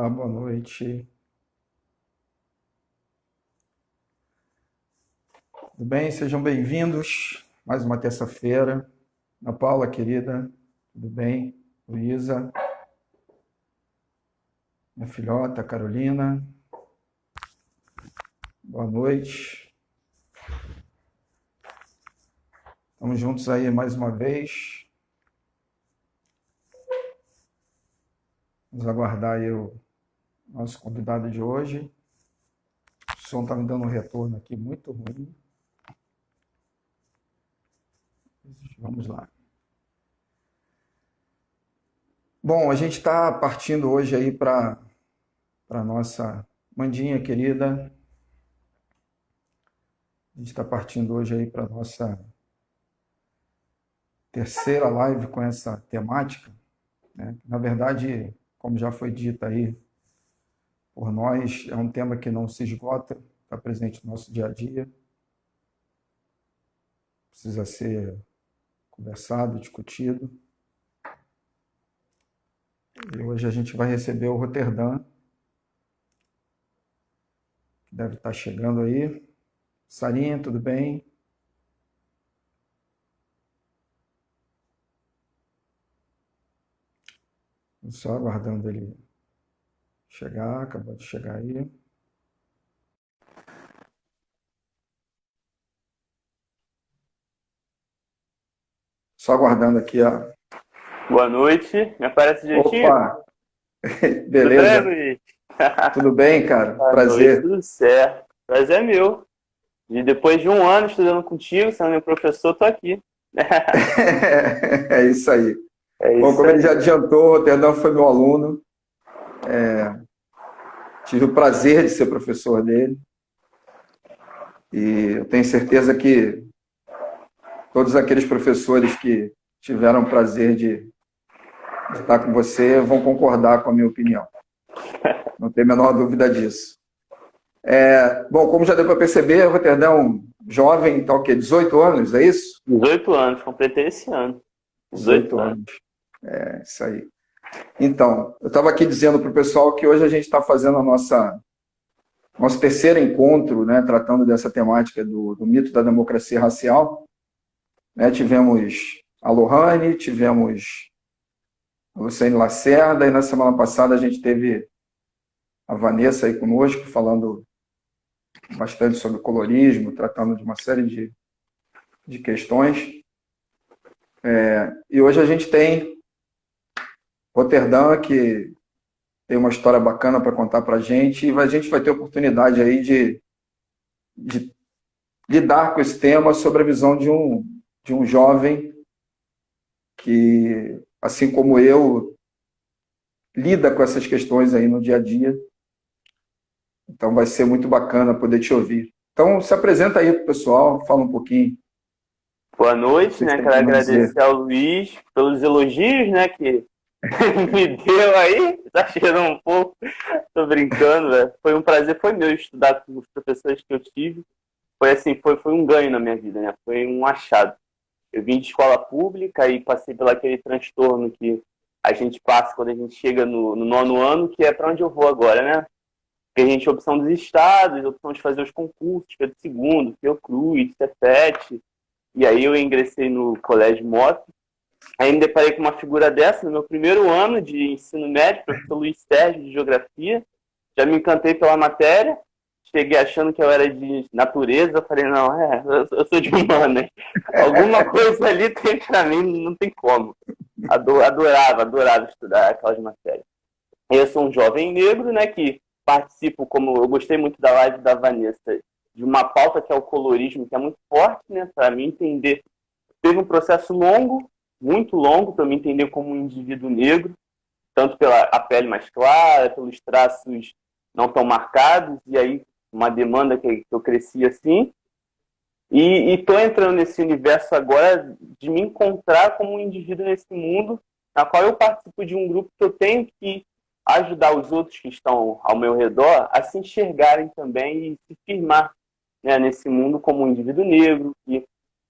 Olá, boa noite. Tudo bem? Sejam bem-vindos. Mais uma terça-feira. Ana Paula, querida, tudo bem? Luísa, minha filhota, Carolina, boa noite. Estamos juntos aí mais uma vez. Vamos aguardar aí o nosso convidado de hoje. O som está me dando um retorno aqui muito ruim. Vamos lá. Bom, a gente está partindo hoje aí para a nossa Mandinha querida. A gente está partindo hoje aí para a nossa terceira live com essa temática, né? Na verdade, como já foi dito aí por nós, é um tema que não se esgota, está presente no nosso dia a dia, precisa ser conversado, discutido. E hoje a gente vai receber o Roterdã, que deve estar chegando aí. Sarinha, tudo bem? Só aguardando ele chegar, acabou de chegar aí. Só aguardando aqui, ó. Boa noite, me aparece direitinho? Opa! Tudo bem, Beleza? Luiz? Tudo bem, cara? Boa noite, Prazer. tudo certo. Prazer é meu. E depois de um ano estudando contigo, sendo meu professor, tô aqui. É isso aí. É Bom, isso como ele já aí. adiantou, o Roterdã foi meu aluno. Tive o prazer de ser professor dele. E eu tenho certeza que todos aqueles professores que tiveram o prazer de estar com você vão concordar com a minha opinião. Não tem a menor dúvida disso. Bom, como já deu para perceber, o Roterdã é um jovem, tá o quê? 18 anos, é isso? 18 anos, completei esse ano. 18 18 anos. anos, é isso aí. Então, eu estava aqui dizendo para o pessoal que hoje a gente está fazendo nosso terceiro encontro, né, tratando dessa temática do mito da democracia racial. Né, tivemos a Lohane, tivemos a Luciane Lacerda, e na semana passada a gente teve a Vanessa aí conosco, falando bastante sobre colorismo, tratando de uma série de questões. E hoje a gente tem Roterdã, que tem uma história bacana para contar para a gente, e a gente vai ter oportunidade aí de lidar com esse tema sobre a visão de um jovem que, assim como eu, lida com essas questões aí no dia a dia. Então vai ser muito bacana poder te ouvir. Então se apresenta aí para o pessoal, fala um pouquinho Boa o que noite, você né? tem Quero para nos dizer. agradecer ao Luiz pelos elogios, né? Que me deu aí. Exagerou um pouco. Tô brincando, velho. Foi um prazer, foi meu estudar com os professores que eu tive. Foi assim, foi um ganho na minha vida, né? Foi um achado. Eu vim de escola pública e passei pelo aquele transtorno que a gente passa quando a gente chega no nono ano, que é para onde eu vou agora, né? Porque a gente tem opção dos estados, opção de fazer os concursos, Pedro II, Fiocruz, Cefet. E aí eu ingressei no Colégio Mota. Aí me deparei com uma figura dessa no meu primeiro ano de ensino médio, professor Luiz Sérgio, de Geografia. Já me encantei pela matéria. Cheguei achando que eu era de natureza. Eu falei, não, eu sou de humanas. Alguma coisa ali tem para mim, não tem como. Adorava estudar aquelas matérias. Eu sou um jovem negro, né, que participo, como eu gostei muito da live da Vanessa, de uma pauta que é o colorismo, que é muito forte, né, para mim entender. Teve um processo longo, muito longo, para me entender como um indivíduo negro, tanto pela a pele mais clara, pelos traços não tão marcados, e aí uma demanda que eu cresci assim. E estou entrando nesse universo agora de me encontrar como um indivíduo nesse mundo, na qual eu participo de um grupo que eu tenho que ajudar os outros que estão ao meu redor a se enxergarem também e se firmar, né, nesse mundo como um indivíduo negro, que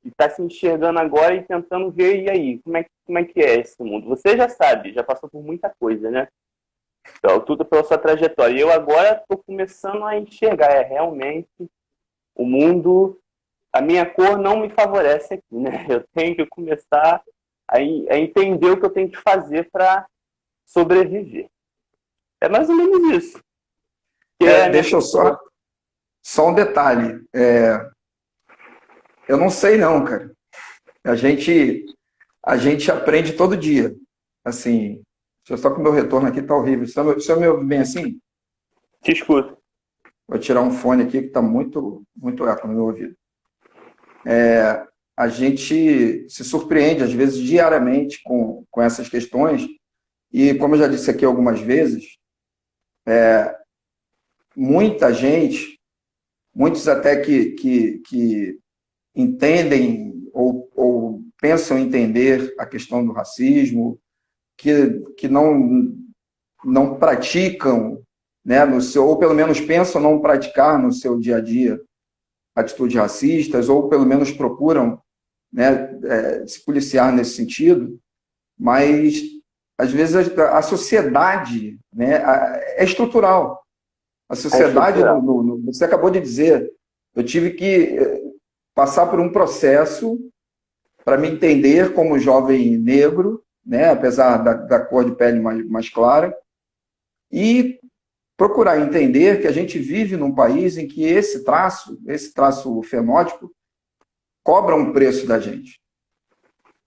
está se enxergando agora e tentando ver, e aí, como é que é esse mundo? Você já sabe, já passou por muita coisa, né? Então, tudo pela sua trajetória. E eu agora estou começando a enxergar, realmente, o mundo, a minha cor não me favorece aqui, né? Eu tenho que começar a entender o que eu tenho que fazer para sobreviver. É mais ou menos isso. Deixa eu só um detalhe. Eu não sei não, cara. A gente aprende todo dia. Assim, deixa eu só que o meu retorno aqui tá horrível. Você me ouve bem assim? Te escuto. Vou tirar um fone aqui que está muito, muito eco no meu ouvido. A gente se surpreende, às vezes, diariamente com essas questões. E, como eu já disse aqui algumas vezes, muita gente, muitos até que entendem ou pensam entender a questão do racismo, que não praticam, né, no seu, ou pelo menos pensam não praticar no seu dia a dia atitudes racistas, ou pelo menos procuram, né, se policiar nesse sentido, mas às vezes a sociedade, né, é estrutural. A sociedade, você acabou de dizer, eu tive que passar por um processo para me entender como jovem negro, né, apesar da cor de pele mais clara, e procurar entender que a gente vive num país em que esse traço fenótipo, cobra um preço da gente.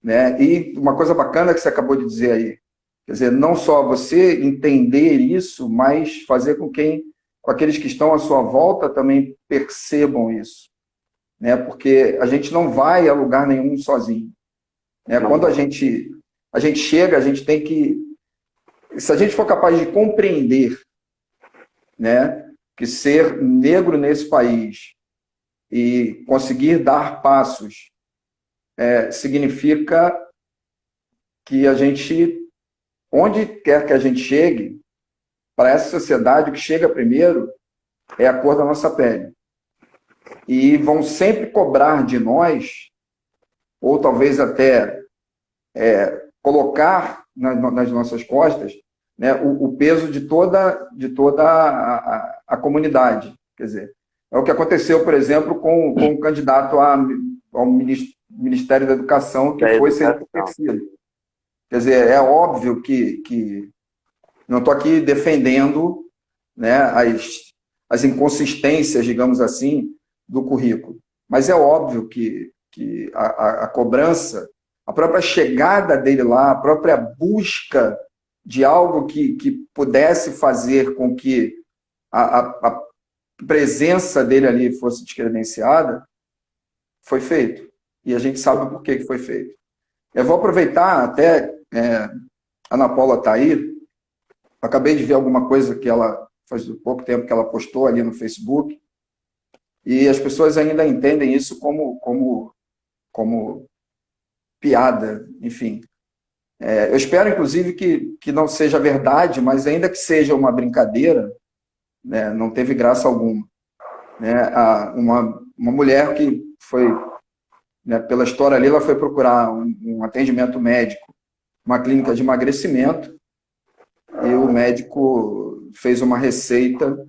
Né? E uma coisa bacana que você acabou de dizer aí, quer dizer, não só você entender isso, mas fazer com aqueles que estão à sua volta também percebam isso. Né? Porque a gente não vai a lugar nenhum sozinho. Né? Quando a gente chega, a gente tem que... Se a gente for capaz de compreender, né, que ser negro nesse país e conseguir dar passos significa que a gente, onde quer que a gente chegue, para essa sociedade, o que chega primeiro é a cor da nossa pele. E vão sempre cobrar de nós, ou talvez até colocar nas nossas costas, né, o peso de toda a comunidade. Quer dizer, é o que aconteceu, por exemplo, com o candidato ao Ministério da Educação, que foi sem exercido. Quer dizer, é óbvio que não estou aqui defendendo, né, as inconsistências, digamos assim, do currículo, mas é óbvio que a cobrança, a própria chegada dele lá, a própria busca de algo que pudesse fazer com que a presença dele ali fosse descredenciada, foi feito. E a gente sabe por que foi feito. Eu vou aproveitar até, a Ana Paula está aí, acabei de ver alguma coisa que ela, faz pouco tempo que ela postou ali no Facebook, e as pessoas ainda entendem isso como piada, enfim. Eu espero, inclusive, que não seja verdade, mas ainda que seja uma brincadeira, né, não teve graça alguma. Né, uma mulher que foi, né, pela história ali, ela foi procurar um atendimento médico, uma clínica de emagrecimento, e o médico fez uma receita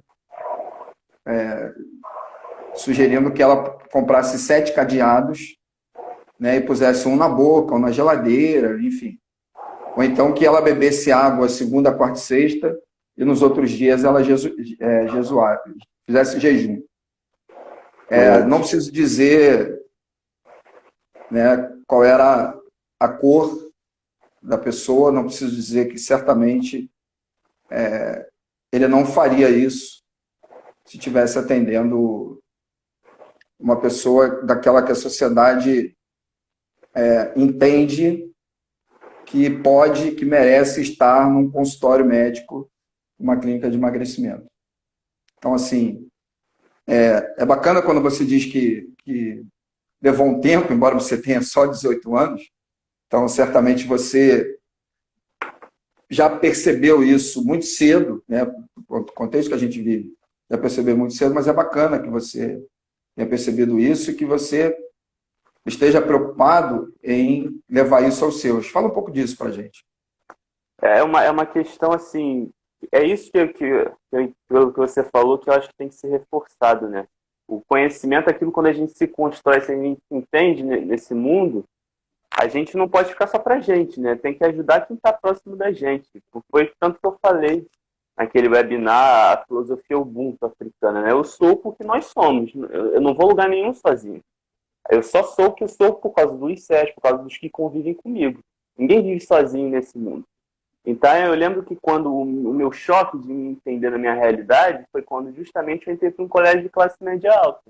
sugerindo que ela comprasse 7 cadeados, né, e pusesse um na boca, um na geladeira, enfim. Ou então que ela bebesse água segunda, quarta e sexta, e nos outros dias ela fizesse jejum. Não preciso dizer, né, qual era a cor da pessoa, não preciso dizer que certamente ele não faria isso se estivesse atendendo uma pessoa daquela que a sociedade entende que pode, que merece estar num consultório médico, uma clínica de emagrecimento. Então, assim, é bacana quando você diz que levou um tempo, embora você tenha só 18 anos, então, certamente você já percebeu isso muito cedo, né? O contexto que a gente vive, já percebeu muito cedo, mas é bacana que você tenha percebido isso e que você esteja preocupado em levar isso aos seus. Fala um pouco disso para a gente. É uma questão, assim, é isso pelo que você falou, que eu acho que tem que ser reforçado, né? O conhecimento, aquilo quando a gente se constrói, se a gente entende nesse mundo, a gente não pode ficar só pra gente, né? Tem que ajudar quem está próximo da gente. Foi tanto que eu falei naquele webinar, a filosofia Ubuntu africana, né? Eu sou porque nós somos. Eu não vou a lugar nenhum sozinho. Eu só sou o que eu sou por causa do ICES, por causa dos que convivem comigo. Ninguém vive sozinho nesse mundo. Então, eu lembro que quando o meu choque de me entender na minha realidade foi quando justamente eu entrei para um colégio de classe média alta,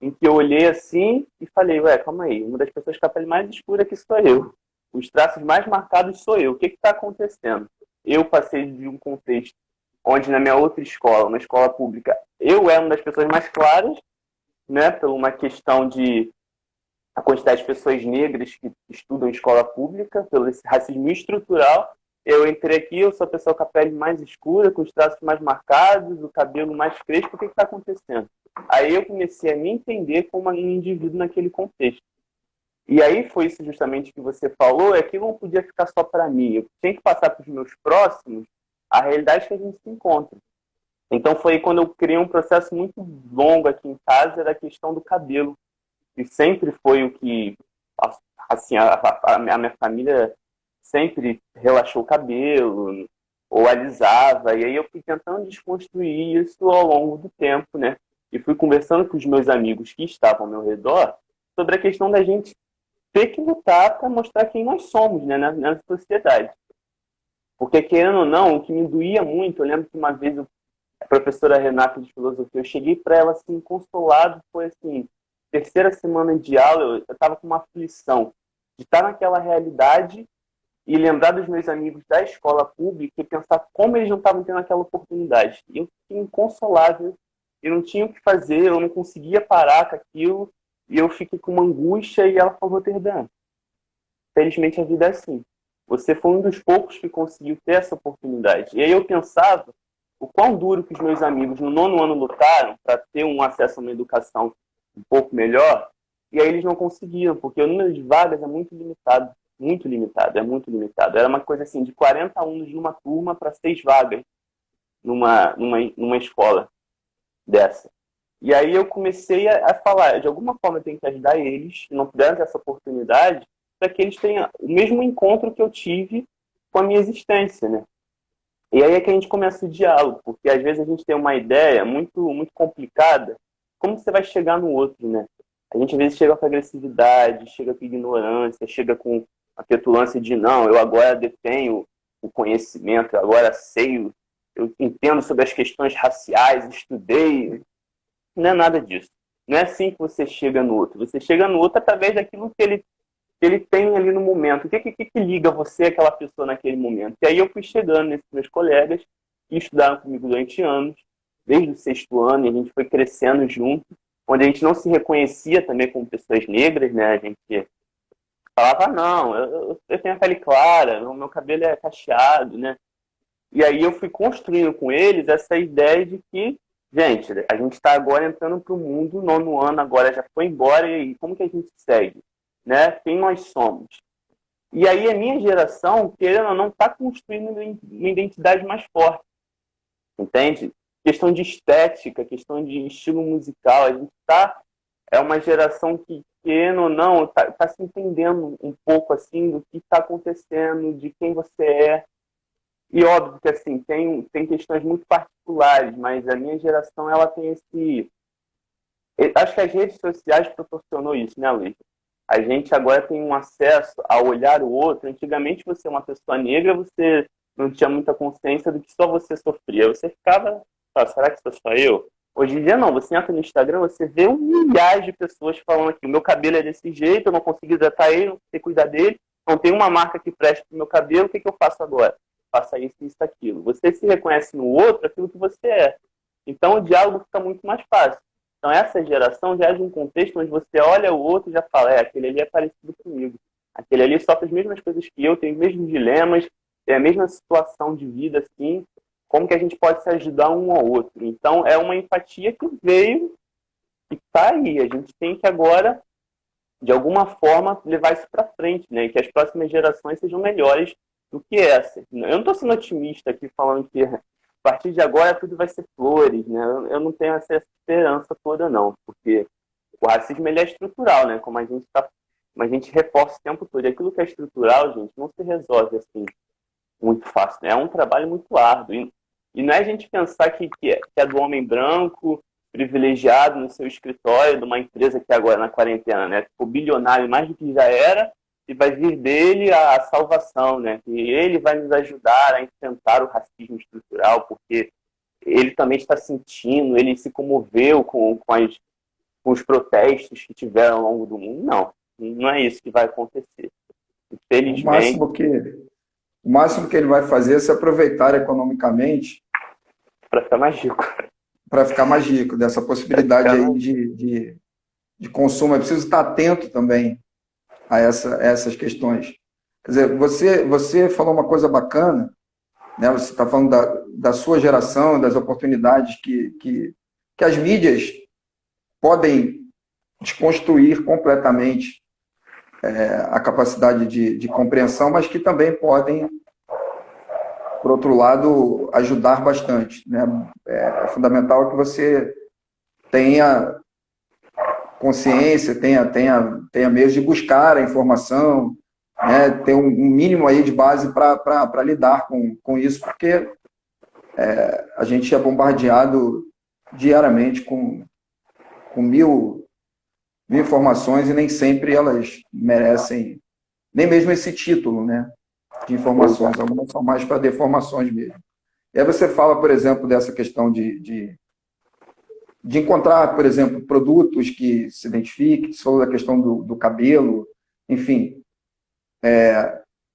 em que eu olhei assim e falei, ué, calma aí, uma das pessoas com a pele mais escura que sou eu. Os traços mais marcados sou eu. O que está acontecendo? Eu passei de um contexto onde na minha outra escola, uma escola pública, eu era uma das pessoas mais claras, né, por uma questão de a quantidade de pessoas negras que estudam em escola pública, pelo esse racismo estrutural. Eu entrei aqui, eu sou a pessoa com a pele mais escura, com os traços mais marcados, o cabelo mais crespo, o que está acontecendo? Aí eu comecei a me entender como um indivíduo naquele contexto. E aí foi isso justamente que você falou, é que não podia ficar só para mim, eu tinha que passar para os meus próximos a realidade que a gente se encontra. Então foi quando eu criei um processo muito longo aqui em casa da questão do cabelo, que sempre foi o que, assim, a minha família sempre relaxou o cabelo, ou alisava, e aí eu fui tentando desconstruir isso ao longo do tempo, né? E fui conversando com os meus amigos que estavam ao meu redor sobre a questão da gente ter que lutar para mostrar quem nós somos, né, na sociedade. Porque, querendo ou não, o que me doía muito, eu lembro que uma vez a professora Renata de Filosofia, eu cheguei para ela assim, consolado, foi assim, terceira semana de aula, eu estava com uma aflição de estar naquela realidade e lembrar dos meus amigos da escola pública e pensar como eles não estavam tendo aquela oportunidade. E eu fiquei inconsolável, eu não tinha o que fazer, eu não conseguia parar com aquilo, e eu fiquei com uma angústia, e ela falou, Roterdã, felizmente a vida é assim. Você foi um dos poucos que conseguiu ter essa oportunidade. E aí eu pensava o quão duro que os meus amigos no 9º ano lutaram para ter um acesso a uma educação um pouco melhor, e aí eles não conseguiram, porque o número de vagas é muito limitado. Muito limitado, é muito limitado. Era uma coisa assim, de 40 alunos numa turma para 6 vagas numa escola dessa. E aí eu comecei a falar, de alguma forma eu tenho que ajudar eles, que não puderam ter essa oportunidade, para que eles tenham o mesmo encontro que eu tive com a minha existência, né? E aí é que a gente começa o diálogo, porque às vezes a gente tem uma ideia muito, muito complicada, como você vai chegar no outro, né? A gente às vezes chega com agressividade, chega com ignorância, chega com a petulância de não, eu agora detenho o conhecimento, eu agora sei, eu entendo sobre as questões raciais, estudei. Não é nada disso. Não é assim que você chega no outro. Você chega no outro através daquilo que ele tem ali no momento. O que liga você àquela pessoa naquele momento? E aí eu fui chegando nesses meus colegas que estudaram comigo durante anos, desde o 6º ano, e a gente foi crescendo junto, onde a gente não se reconhecia também como pessoas negras, né? A gente falava, não, eu tenho a pele clara, o meu cabelo é cacheado, né? E aí eu fui construindo com eles essa ideia de que, gente, a gente está agora entrando para o mundo, o 9º ano agora já foi embora, e como que a gente segue? Né? Quem nós somos? E aí a minha geração, querendo ou não, está construindo uma identidade mais forte, entende? Questão de estética, questão de estilo musical, a gente é uma geração que, querendo ou não, tá se entendendo um pouco assim do que está acontecendo, de quem você é. E óbvio que assim, tem questões muito particulares, mas a minha geração ela tem esse... Acho que as redes sociais proporcionou isso, né, Luiz? A gente agora tem um acesso a olhar o outro. Antigamente, você é uma pessoa negra, você não tinha muita consciência do que só você sofria. Você ficava, será que sou só eu? Hoje em dia, não. Você entra no Instagram, você vê milhares de pessoas falando aqui, o meu cabelo é desse jeito, eu não consigo hidratar ele, não sei cuidar dele, não tem uma marca que preste pro meu cabelo, o que eu faço agora? Faça isso, isso, aquilo. Você se reconhece no outro aquilo que você é. Então, o diálogo fica muito mais fácil. Então, essa geração já é de um contexto onde você olha o outro e já fala, aquele ali é parecido comigo. Aquele ali sofre as mesmas coisas que eu, tem os mesmos dilemas, tem a mesma situação de vida, assim. Como que a gente pode se ajudar um ao outro? Então, é uma empatia que veio e está aí. A gente tem que agora, de alguma forma, levar isso para frente, né? E que as próximas gerações sejam melhores do que essa. Eu não estou sendo otimista aqui falando que a partir de agora tudo vai ser flores, né? Eu não tenho essa esperança toda, não, porque o racismo ele é estrutural, né? Como a gente reforça o tempo todo. E aquilo que é estrutural, gente, não se resolve assim muito fácil, né? É um trabalho muito árduo. E não é a gente pensar que é do homem branco, privilegiado no seu escritório, de uma empresa que agora na quarentena, né? Ficou bilionário mais do que já era, e vai vir dele a salvação, né? E ele vai nos ajudar a enfrentar o racismo estrutural, porque ele também está sentindo, ele se comoveu com os protestos que tiveram ao longo do mundo. Não é isso que vai acontecer. O Infelizmente. máximo que ele vai fazer é se aproveitar economicamente Para ficar mais rico. Para ficar mais rico, dessa possibilidade aí de consumo. É preciso estar atento também a essas questões. Quer dizer, você falou uma coisa bacana, né? Você está falando da sua geração, das oportunidades que as mídias podem desconstruir completamente a capacidade de compreensão, mas que também podem, por outro lado, ajudar bastante, né? É fundamental que você tenha consciência, tenha meios de buscar a informação, né? Ter um mínimo aí de base para lidar com isso, porque a gente é bombardeado diariamente com mil informações e nem sempre elas merecem nem mesmo esse título, né, de informações. Algumas são mais para deformações mesmo. E aí você fala, por exemplo, dessa questão de encontrar, por exemplo, produtos que se identifiquem. Você falou da questão do cabelo, enfim.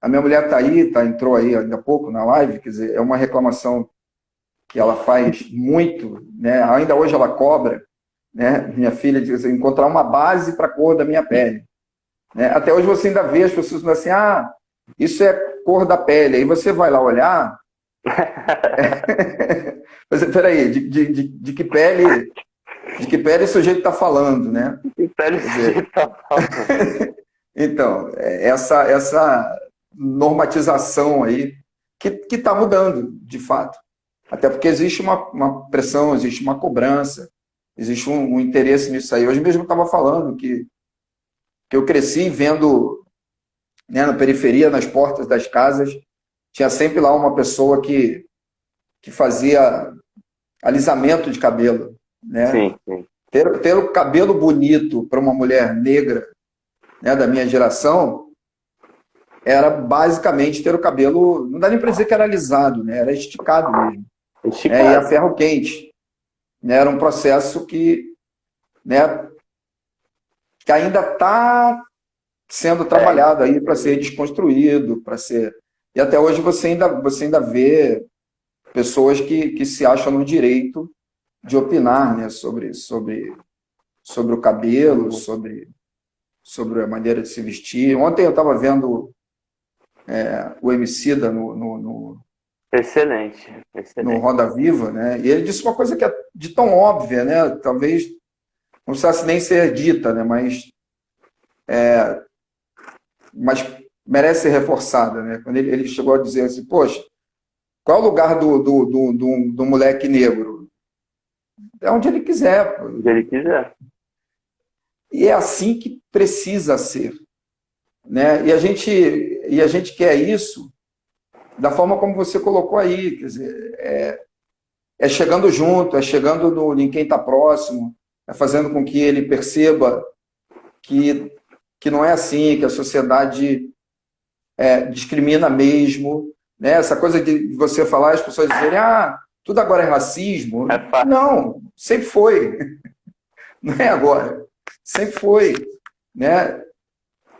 A minha mulher está aí, entrou aí ainda há pouco na live, quer dizer, é uma reclamação que ela faz muito, né? Ainda hoje ela cobra, né? Minha filha diz assim, encontrar uma base para a cor da minha pele. Né? Até hoje você ainda vê as pessoas falando assim, isso é cor da pele. Aí você vai lá olhar. Mas peraí, de que pele o sujeito está falando, né? De que pele o sujeito está falando? Então, essa normatização aí que está mudando, de fato. Até porque existe uma pressão, existe uma cobrança, existe um interesse nisso aí. Hoje mesmo eu estava falando que eu cresci vendo, né, na periferia, nas portas das casas, tinha sempre lá uma pessoa que fazia alisamento de cabelo. Né? Sim, sim. Ter o cabelo bonito para uma mulher negra, né, da minha geração era basicamente ter o cabelo, não dá nem para dizer que era alisado, né? Era esticado mesmo. Esticado. E a ferro quente. Né? Era um processo que, né, que ainda está sendo trabalhado aí para ser desconstruído, para ser. E até hoje você ainda vê pessoas que se acham no direito de opinar, né, sobre o cabelo, sobre a maneira de se vestir. Ontem eu estava vendo o Emicida no Excelente. no Roda Viva, né? E ele disse uma coisa que é de tão óbvia, né? Talvez não precisasse nem ser dita, né? Mas merece ser reforçada, né? Quando ele chegou a dizer assim, poxa, qual é o lugar do moleque negro? É onde ele quiser. Onde ele quiser. E é assim que precisa ser. Né? E a gente quer isso da forma como você colocou aí. Quer dizer, é chegando junto, é chegando em quem está próximo, é fazendo com que ele perceba que não é assim, que a sociedade discrimina mesmo. Né? Essa coisa de você falar, as pessoas dizerem, tudo agora é racismo. Não, sempre foi. Não é agora. Sempre foi. Né?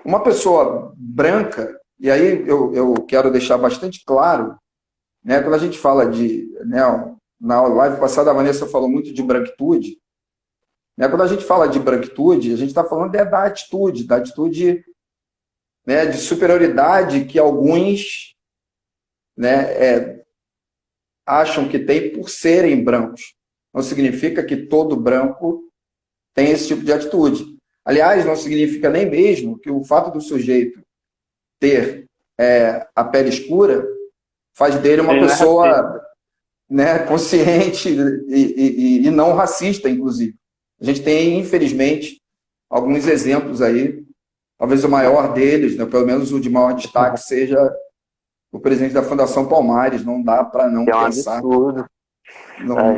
Uma pessoa branca, e aí eu quero deixar bastante claro, né, quando a gente fala né, na live passada a Vanessa falou muito de branquitude, né, quando a gente fala de branquitude, a gente está falando da atitude, né, de superioridade que alguns, né, acham que tem por serem brancos. Não significa que todo branco tem esse tipo de atitude. Aliás, não significa nem mesmo que o fato do sujeito ter a pele escura faz dele uma pessoa né, consciente e não racista, inclusive. A gente tem, infelizmente, alguns exemplos aí, talvez o maior deles, né, pelo menos o de maior destaque, seja o presidente da Fundação Palmares. Não dá para não É um pensar absurdo.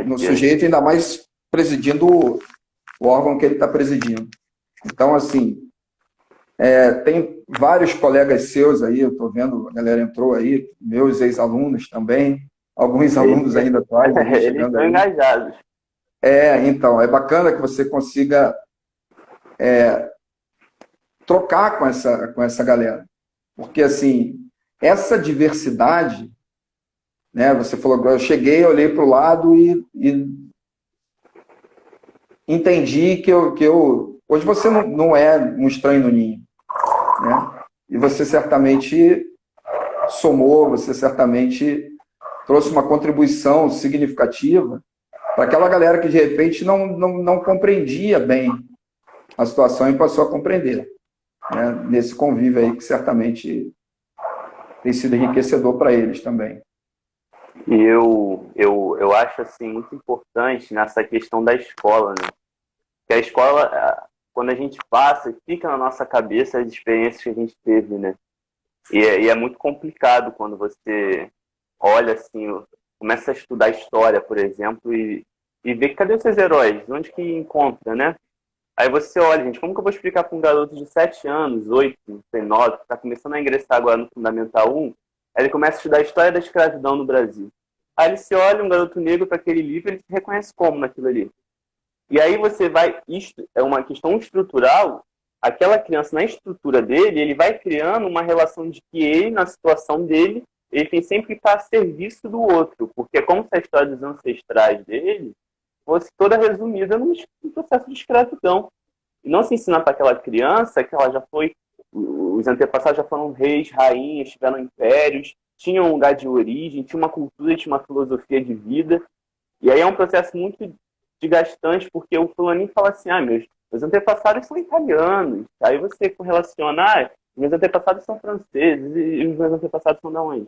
no sujeito, ainda mais presidindo o órgão que ele está presidindo. Então, assim, tem vários colegas seus aí, eu estou vendo, a galera entrou aí, meus ex-alunos também, alguns alunos ainda atrás, aí, Eles chegando estão aí. engajados. Então, é bacana que você consiga trocar com essa galera. Porque, assim, essa diversidade, né, você falou, eu cheguei, olhei para o lado e entendi que eu... Hoje você não é um estranho no ninho, né? E você certamente somou, você certamente trouxe uma contribuição significativa para aquela galera que, de repente, não compreendia bem a situação e passou a compreender, né? Nesse convívio aí que certamente tem sido enriquecedor para eles também. E eu acho assim, muito importante nessa questão da escola, né? Que a escola, quando a gente passa, fica na nossa cabeça as experiências que a gente teve, né? E é muito complicado quando você olha assim, começa a estudar história, por exemplo, e vê que cadê os seus heróis? Onde que encontra, né? Aí você olha, gente, como que eu vou explicar para um garoto de 7 anos, 8, não sei, 9, que está começando a ingressar agora no Fundamental 1, aí ele começa a estudar a história da escravidão no Brasil. Aí ele se olha, um garoto negro, para aquele livro, ele se reconhece como naquilo ali. E aí você vai, é uma questão estrutural, aquela criança, na estrutura dele, ele vai criando uma relação de que ele, na situação dele, ele tem sempre que estar a serviço do outro, porque é como se a história dos ancestrais dele fosse toda resumida num processo de escravidão. E não se ensina para aquela criança que ela já foi, os antepassados já foram reis, rainhas, tiveram impérios, tinham um lugar de origem, tinha uma cultura, tinha uma filosofia de vida. E aí é um processo muito desgastante, porque o fulaninho fala assim, meus antepassados são italianos. Aí você correlaciona, meus antepassados são franceses, e os meus antepassados são de onde?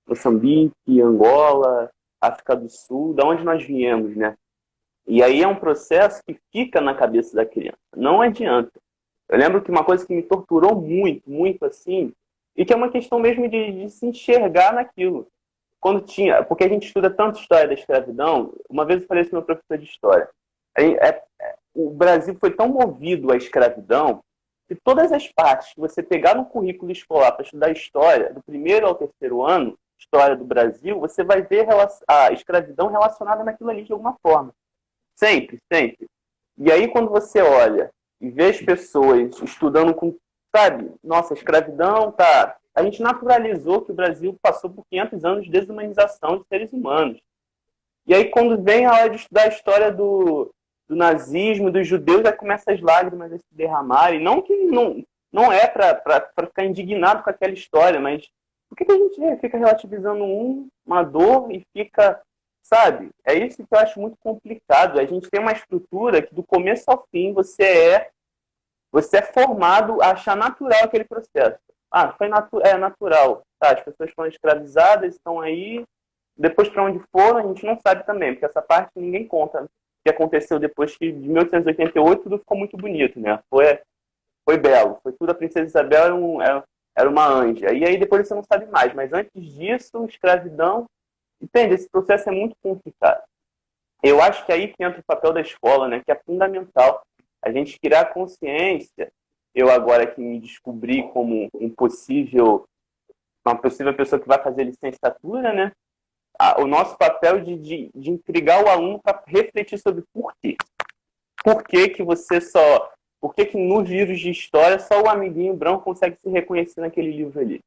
Moçambique, Angola, África do Sul, da onde nós viemos, né? E aí é um processo que fica na cabeça da criança. Não adianta. Eu lembro que uma coisa que me torturou muito, muito assim, e que é uma questão mesmo de se enxergar naquilo. Quando tinha, porque a gente estuda tanto história da escravidão, uma vez eu falei isso para meu professor de história. O Brasil foi tão movido à escravidão que todas as partes que você pegar no currículo escolar para estudar história, do primeiro ao terceiro ano, história do Brasil, você vai ver a escravidão relacionada naquilo ali de alguma forma. Sempre, sempre. E aí, quando você olha e vê as pessoas estudando com, sabe, nossa, escravidão, tá. A gente naturalizou que o Brasil passou por 500 anos de desumanização de seres humanos. E aí, quando vem a hora de estudar a história do nazismo, dos judeus, aí começa as lágrimas a se derramarem. Não que não é para ficar indignado com aquela história, mas por que a gente fica relativizando uma dor e fica, sabe? É isso que eu acho muito complicado. A gente tem uma estrutura que do começo ao fim você é formado a achar natural aquele processo. É natural. Tá, as pessoas foram escravizadas, estão aí. Depois, para onde foram, a gente não sabe também, porque essa parte ninguém conta. O que aconteceu depois de 1888, tudo ficou muito bonito, né? Foi belo. Foi tudo, a Princesa Isabel era uma anja. E aí depois você não sabe mais. Mas antes disso, escravidão. Entende? Esse processo é muito complicado. Eu acho que aí que entra o papel da escola, né? Que é fundamental. A gente criar consciência. Eu agora que me descobri como uma possível pessoa que vai fazer licenciatura, né? O nosso papel de intrigar o aluno para refletir sobre por quê. Por que que Por que nos livros de história só o amiguinho branco consegue se reconhecer naquele livro ali?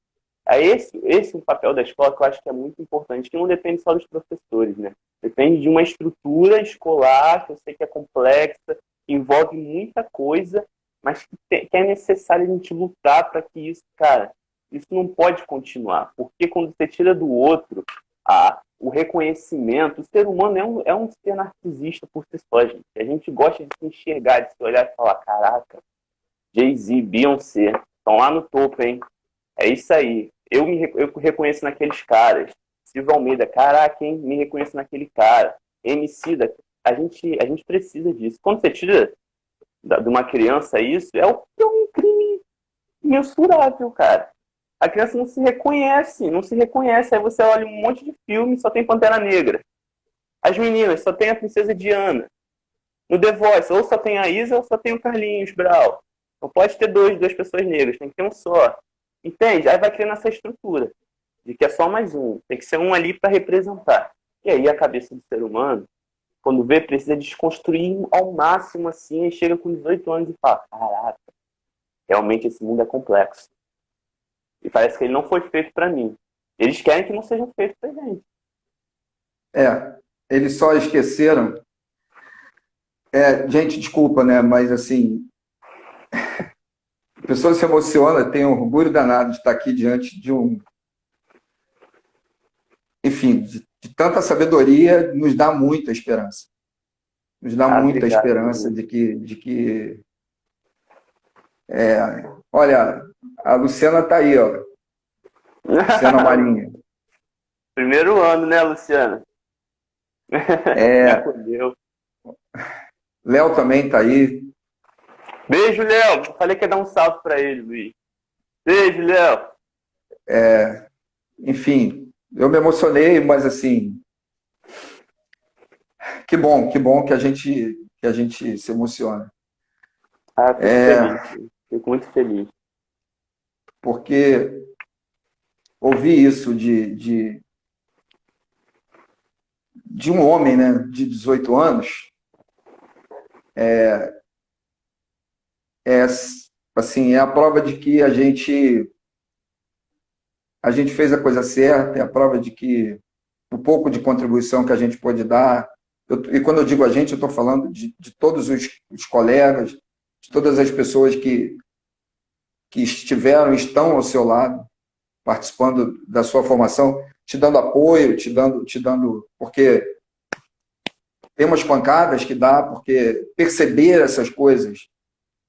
É esse o papel da escola que eu acho que é muito importante, que não depende só dos professores, né? Depende de uma estrutura escolar, que eu sei que é complexa, que envolve muita coisa, mas que é necessário a gente lutar para que isso, cara, isso não pode continuar. Porque quando você tira do outro o reconhecimento, o ser humano é um ser narcisista por si só, gente. A gente gosta de se enxergar, de se olhar e falar, caraca, Jay-Z, Beyoncé, estão lá no topo, hein? É isso aí. Eu reconheço naqueles caras. Silvio Almeida, caraca, hein? Me reconheço naquele cara. Emicida, a gente precisa disso. Quando você tira de uma criança isso, é um crime mensurável, cara. A criança não se reconhece, não se reconhece. Aí você olha um monte de filme, só tem Pantera Negra. As meninas, só tem a Princesa Diana. No The Voice, ou só tem a Isa, ou só tem o Carlinhos Brau. Não pode ter duas pessoas negras, tem que ter um só. Entende? Aí vai criando essa estrutura de que é só mais um. Tem que ser um ali para representar. E aí a cabeça do ser humano, quando vê, precisa desconstruir ao máximo assim, e chega com 18 anos e fala, caraca, realmente esse mundo é complexo. E parece que ele não foi feito para mim. Eles querem que não sejam feitos pra gente. Eles só esqueceram. Gente, desculpa, né? Mas assim, a pessoa se emociona, tem um orgulho danado de estar aqui diante de enfim, de tanta sabedoria, nos dá muita esperança. Nos dá muita obrigado, esperança de que olha, a Luciana está aí, ó. Luciana Marinho. Primeiro ano, né, Luciana? Me acolheu. Léo também está aí. Beijo, Léo. Falei que ia dar um salve para ele, Luiz. Beijo, Léo. Enfim, eu me emocionei, mas assim, que bom que a gente se emociona. Fico feliz. Fico muito feliz. Porque ouvir isso de um homem, né, de 18 anos, assim, é a prova de que a gente fez a coisa certa, é a prova de que o pouco de contribuição que a gente pode dar, e quando eu digo a gente, eu estou falando de todos os colegas, de todas as pessoas que estiveram e estão ao seu lado, participando da sua formação, te dando apoio, te dando, porque tem umas pancadas que dá, porque perceber essas coisas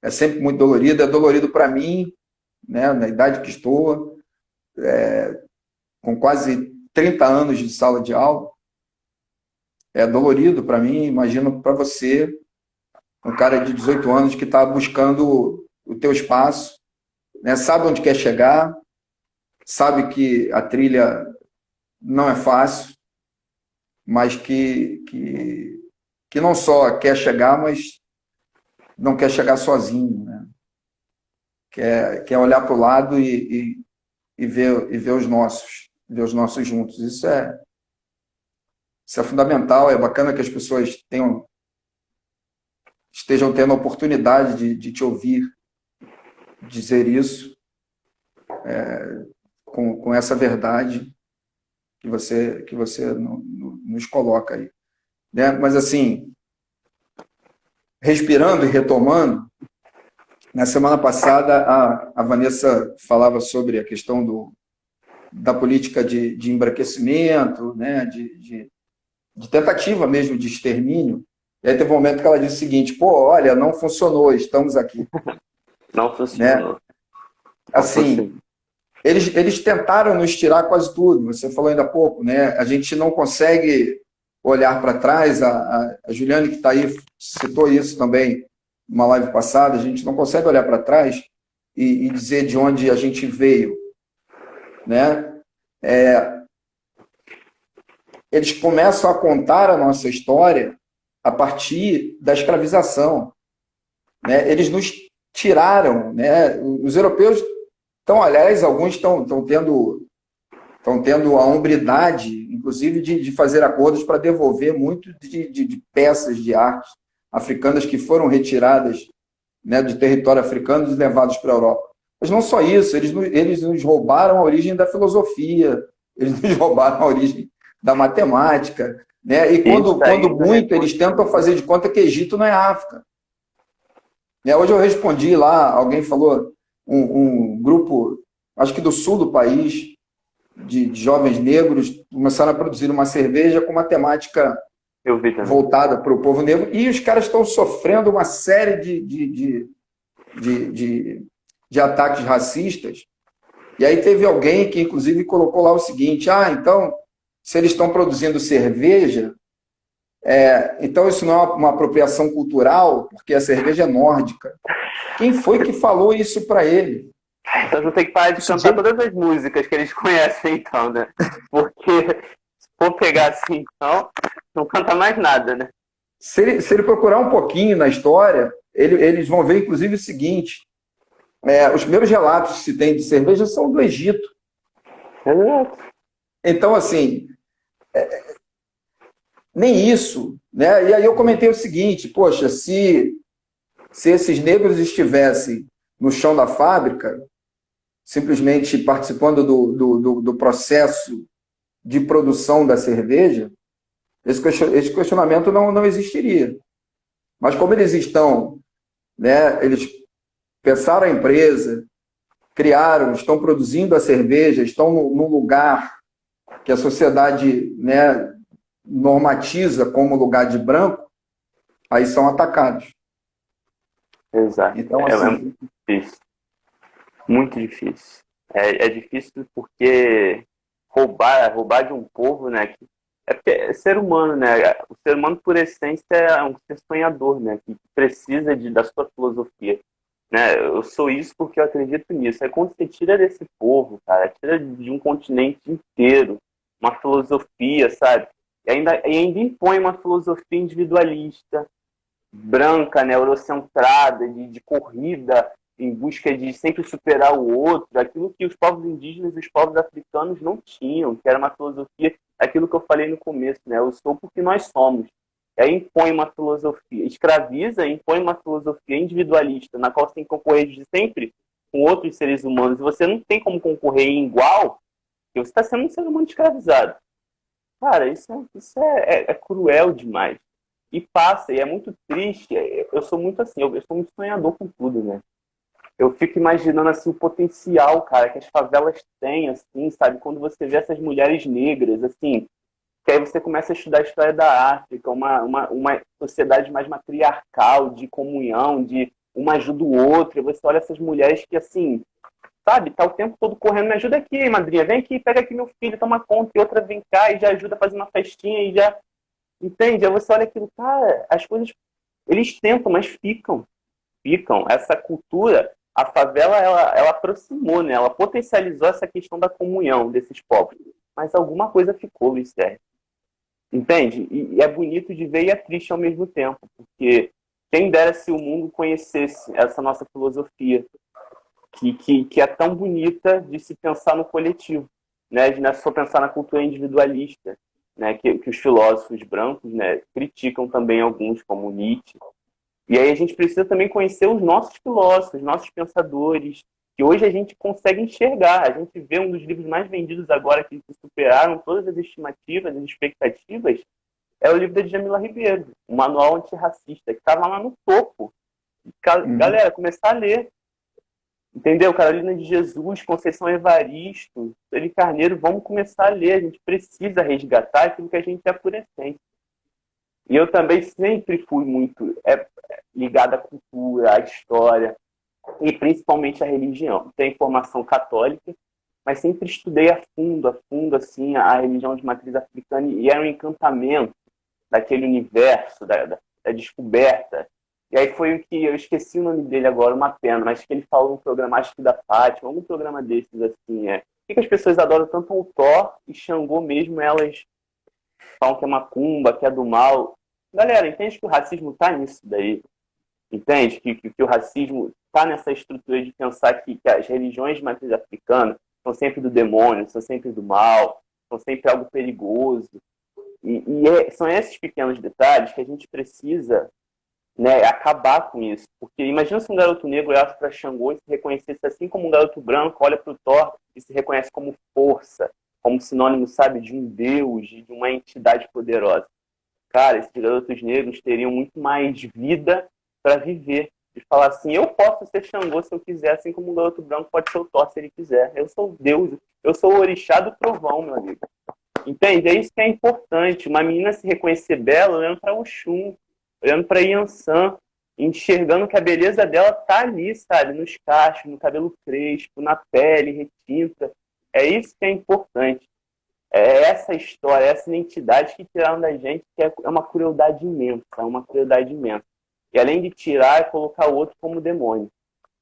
é sempre muito dolorido, é dolorido para mim, né, na idade que estou, com quase 30 anos de sala de aula, é dolorido para mim, imagino para você, um cara de 18 anos que está buscando o teu espaço, né, sabe onde quer chegar, sabe que a trilha não é fácil, mas que não só quer chegar, mas não quer chegar sozinho, né? Quer olhar para o lado e ver os nossos juntos. Isso é fundamental, é bacana que as pessoas estejam tendo a oportunidade de te ouvir dizer isso, com essa verdade que você nos coloca aí, né? Mas assim, respirando e retomando, na semana passada a Vanessa falava sobre a questão da política de embranquecimento, né? de tentativa mesmo de extermínio, e aí teve um momento que ela disse o seguinte, pô, olha, não funcionou, estamos aqui. Não funcionou. Né? Assim, eles tentaram nos tirar quase tudo, você falou ainda há pouco, né? A gente não consegue olhar para trás, a Juliane que está aí citou isso também numa live passada, a gente não consegue olhar para trás e dizer de onde a gente veio, né? Eles começam a contar a nossa história a partir da escravização, né? Eles nos tiraram, né? Os europeus estão, aliás, alguns estão tendo a hombridade, inclusive, de fazer acordos para devolver muito de peças de arte africanas que foram retiradas, né, de território africano e levadas para a Europa. Mas não só isso, eles nos roubaram a origem da filosofia, eles nos roubaram a origem da matemática, né? E quando muito, eles tentam fazer de conta que Egito não é África. Hoje eu respondi lá, alguém falou, um grupo, acho que do sul do país, de jovens negros, começaram a produzir uma cerveja com uma temática voltada para o povo negro, e os caras estão sofrendo uma série de ataques racistas. E aí teve alguém que, inclusive, colocou lá o seguinte, então, se eles estão produzindo cerveja, então isso não é uma apropriação cultural, porque a cerveja é nórdica. Quem foi que falou isso para ele? Então vão ter que parar de cantar todas as músicas que eles conhecem, então, né? Porque se for pegar assim, então, não canta mais nada, né? Se ele procurar um pouquinho na história, eles vão ver, inclusive, o seguinte: os primeiros relatos que se tem de cerveja são do Egito. Exato. Então, assim, nem isso, né? E aí eu comentei o seguinte: poxa, se esses negros estivessem no chão da fábrica, simplesmente participando do processo de produção da cerveja, esse questionamento não existiria. Mas como eles estão, né, eles pensaram a empresa, criaram, estão produzindo a cerveja, estão no lugar que a sociedade, né, normatiza como lugar de branco, aí são atacados. Exato. Então, É assim, muito difícil. Muito difícil. É difícil porque roubar de um povo, né? É porque é ser humano, né? O ser humano, por essência, é um ser sonhador, né? Que precisa da sua filosofia. Né? Eu sou isso porque eu acredito nisso. É quando você tira desse povo, cara, tira de um continente inteiro uma filosofia, sabe? E ainda impõe uma filosofia individualista, branca, né, eurocentrada, de corrida em busca de sempre superar o outro, aquilo que os povos indígenas e os povos africanos não tinham, que era uma filosofia, aquilo que eu falei no começo, né, eu sou porque nós somos. E aí impõe uma filosofia, escraviza, impõe uma filosofia individualista, na qual você tem que concorrer de sempre com outros seres humanos, e você não tem como concorrer em igual, porque você está sendo um ser humano escravizado. Cara, isso é cruel demais. E passa, e é muito triste. Eu sou muito assim, eu sou muito sonhador com tudo, né? Eu fico imaginando assim o potencial, cara, que as favelas têm, assim, sabe? Quando você vê essas mulheres negras, assim, que aí você começa a estudar a história da África, uma sociedade mais matriarcal, de comunhão, de uma ajuda o outro. E você olha essas mulheres que, assim, sabe, tá o tempo todo correndo, me ajuda aqui, madrinha, vem aqui, pega aqui meu filho, toma conta, e outra vem cá e já ajuda a fazer uma festinha e já. Entende? Aí você olha aquilo, cara, as coisas. Eles tentam, mas ficam. Essa cultura, a favela, ela aproximou, né? Ela potencializou essa questão da comunhão desses povos. Mas alguma coisa ficou, Luiz Sérgio. Entende? E é bonito de ver e é triste ao mesmo tempo, porque quem dera se o mundo conhecesse essa nossa filosofia, que é tão bonita de se pensar no coletivo, né? De não é só pensar na cultura individualista, né? Que os filósofos brancos, né, criticam também alguns, como Nietzsche. E aí a gente precisa também conhecer os nossos filósofos, os nossos pensadores, que hoje a gente consegue enxergar. A gente vê um dos livros mais vendidos agora, que superaram todas as estimativas, as expectativas, é o livro da Djamila Ribeiro, o Manual Antirracista, que estava lá no topo. Galera, começar a ler. Entendeu? Carolina de Jesus, Conceição Evaristo, Sueli Carneiro, vamos começar a ler. A gente precisa resgatar aquilo que a gente é por essência. E eu também sempre fui muito ligado à cultura, à história, e principalmente à religião. Tenho formação católica, mas sempre estudei a fundo, assim, a religião de matriz africana, e era um encantamento daquele universo, da descoberta. E aí foi o que, eu esqueci o nome dele agora, uma pena, mas que ele falou no programa, acho que da Fátima, algum programa desses, assim, Por que as pessoas adoram tanto o Thor e Xangô mesmo, elas falam que é macumba, que é do mal? Galera, entende que o racismo tá nisso daí? Entende que o racismo tá nessa estrutura de pensar que as religiões de matriz africana são sempre do demônio, são sempre do mal, são sempre algo perigoso. São esses pequenos detalhes que a gente precisa, né, acabar com isso. Porque imagina se um garoto negro olhasse para Xangô e se reconhecesse assim como um garoto branco olha para o Thor e se reconhece como força, como sinônimo, sabe, de um deus, de uma entidade poderosa. Cara, esses garotos negros teriam muito mais vida para viver. De falar assim, eu posso ser Xangô se eu quiser, assim como um garoto branco pode ser o Thor se ele quiser. Eu sou Deus, eu sou o orixá do trovão, meu amigo. Entende? É isso que é importante. Uma menina se reconhecer bela olhando para Oxum, olhando para Yansan, enxergando que a beleza dela tá ali, sabe? Nos cachos, no cabelo crespo, na pele retinta. É isso que é importante. É essa história, essa identidade que tiraram da gente, que é uma crueldade imensa, é uma crueldade imensa. E além de tirar, é colocar o outro como demônio.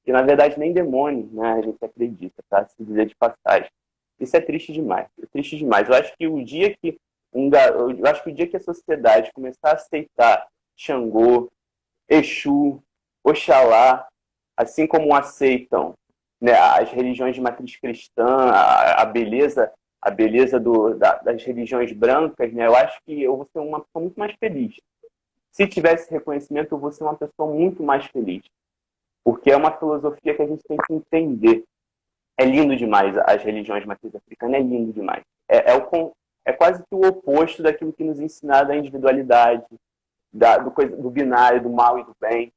Que na verdade nem demônio, né, a gente acredita, tá? Se dizer de passagem. Isso é triste demais, é triste demais. Eu acho que o dia que eu acho que o dia que a sociedade começar a aceitar Xangô, Exu, Oxalá, assim como aceitam, né, as religiões de matriz cristã, a beleza das religiões brancas, né, eu acho que eu vou ser uma pessoa muito mais feliz. Se tivesse reconhecimento, eu vou ser uma pessoa muito mais feliz. Porque é uma filosofia que a gente tem que entender. É lindo demais as religiões de matriz africana, é lindo demais. É quase que o oposto daquilo que nos ensina da individualidade, do binário, do mal e do bem.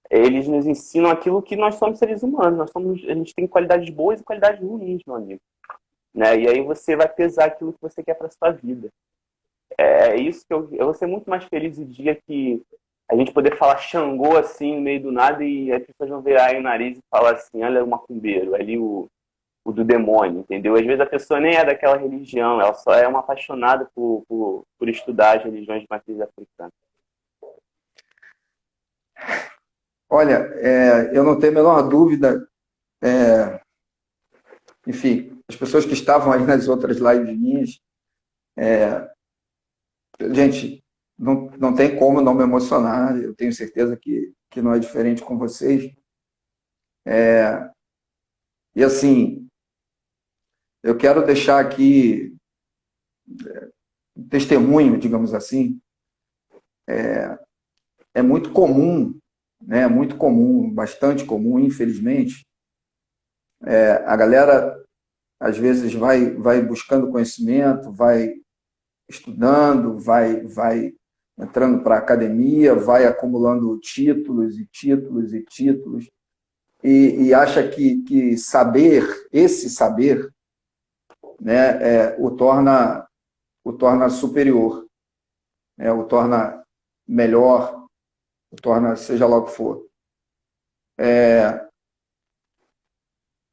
Eles nos ensinam aquilo que nós somos seres humanos. A gente tem qualidades boas e qualidades ruins, meu amigo. Né? E aí você vai pesar aquilo que você quer para sua vida. É isso que eu vou ser muito mais feliz o dia que a gente poder falar Xangô assim no meio do nada e as pessoas vão virar aí o nariz e falar assim, olha o macumbeiro, ali o do demônio, entendeu? Às vezes a pessoa nem é daquela religião, ela só é uma apaixonada por estudar as religiões de matriz africana. Olha, eu não tenho a menor dúvida, enfim, as pessoas que estavam aí nas outras lives minhas, gente, não tem como não me emocionar, eu tenho certeza que não é diferente com vocês. E assim, eu quero deixar aqui um testemunho, digamos assim. É muito comum, né? Muito comum, bastante comum, infelizmente. A galera às vezes vai buscando conhecimento, vai estudando, vai entrando para a academia, vai acumulando títulos e títulos e títulos, e acha que saber, esse saber, né, o torna superior, né, o torna melhor, o torna seja lá o que for.